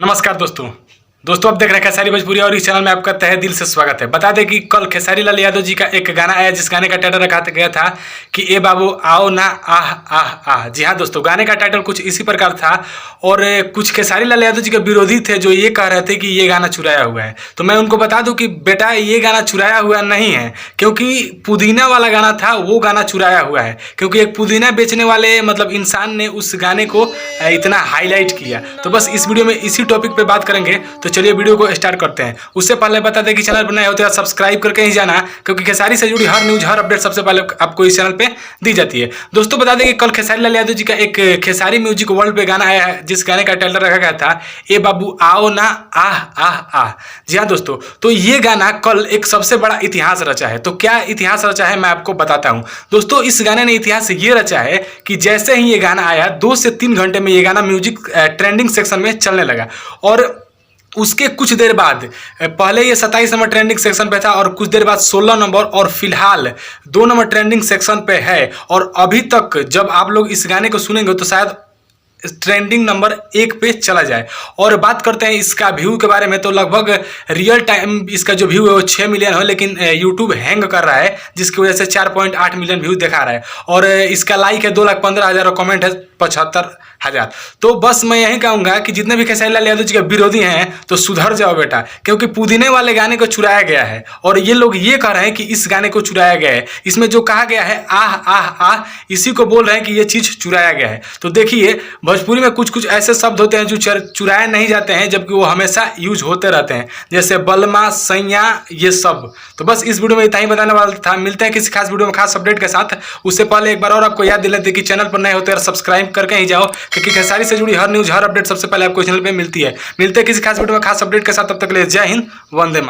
नमस्कार दोस्तों आप देख रहे हैं खेसारी भोजपुरी और इस चैनल में आपका तहे दिल से स्वागत है। बता दें कि कल खेसारी लाल यादव जी का एक गाना आया जिस गाने का टाइटल रखा गया था कि ए बाबू आओ ना आह आह आह। जी हाँ दोस्तों, गाने का टाइटल कुछ इसी प्रकार था और कुछ खेसारी लाल यादव जी के विरोधी थे जो ये कह रहे थे कि ये गाना चुराया हुआ है। तो मैं उनको बता दूं कि बेटा ये गाना चुराया हुआ नहीं है, क्योंकि पुदीना वाला गाना था वो गाना चुराया हुआ है, क्योंकि एक पुदीना बेचने वाले इंसान ने उस गाने को इतना हाईलाइट किया। तो बस इस वीडियो में इसी टॉपिक पे बात करेंगे। तो चलिए वीडियो को स्टार्ट करते हैं। उससे पहले बता दें कि चैनल पर नए होते हैं सब्सक्राइब करके ही जाना, क्योंकि खेसारी से जुड़ी हर न्यूज हर अपडेट सबसे पहले आपको इस चैनल पे दी जाती है। दोस्तों बता दें कि कल खेसारी लाल यादव जी का एक खेसारी म्यूजिक वर्ल्ड पे गाना आया है जिस गाने का टाइटल रखा गया था ए बाबू आओ ना आह आह आह। जी हाँ दोस्तों, तो ये गाना कल एक सबसे बड़ा इतिहास रचा है। तो क्या इतिहास रचा है मैं आपको बताता हूँ। दोस्तों इस गाने ने इतिहास ये रचा है कि जैसे ही ये गाना आया 2 से 3 घंटे में ये गाना म्यूजिक ट्रेंडिंग सेक्शन में चलने लगा और उसके कुछ देर बाद पहले ये 27 नंबर ट्रेंडिंग सेक्शन पे था और कुछ देर बाद 16 नंबर और फिलहाल 2 नंबर ट्रेंडिंग सेक्शन पे है। और अभी तक जब आप लोग इस गाने को सुनेंगे तो शायद ट्रेंडिंग नंबर 1 पे चला जाए। और बात करते हैं इसका व्यू के बारे में, तो लगभग रियल टाइम इसका जो व्यू है वो 6 मिलियन है, लेकिन यूट्यूब हैंग कर रहा है जिसकी वजह से 4.8 मिलियन व्यू दिखा रहा है। और इसका लाइक है 2,15,000 और कमेंट है 75,000। तो बस मैं यही कहूँगा कि जितने भी खेसारी लाल यादव जी के विरोधी हैं तो सुधर जाओ बेटा, क्योंकि पुदीने वाले गाने को चुराया गया है और ये लोग ये कह रहे हैं कि इस गाने को चुराया गया है। इसमें जो कहा गया है आह आह आह, इसी को बोल रहे हैं कि ये चीज़ चुराया गया है। तो देखिए भोजपुरी में कुछ कुछ ऐसे शब्द होते हैं जो चुराए नहीं जाते हैं, जबकि वो हमेशा यूज होते रहते हैं, जैसे बलमा सैया ये सब। तो बस इस वीडियो में इतना ही बताने वाला था। मिलते हैं किसी खास वीडियो में खास अपडेट के साथ। उससे पहले एक बार और आपको याद दिला दें कि चैनल पर नए होते हैं सब्सक्राइब करके ही जाओ, क्योंकि खेसारी से जुड़ी हर न्यूज हर अपडेट सबसे पहले आपको चैनल पे मिलती है। मिलते हैं किसी खास वीडियो में खास अपडेट के साथ, तब तक के लिए जय हिंद, वंदे मातरम।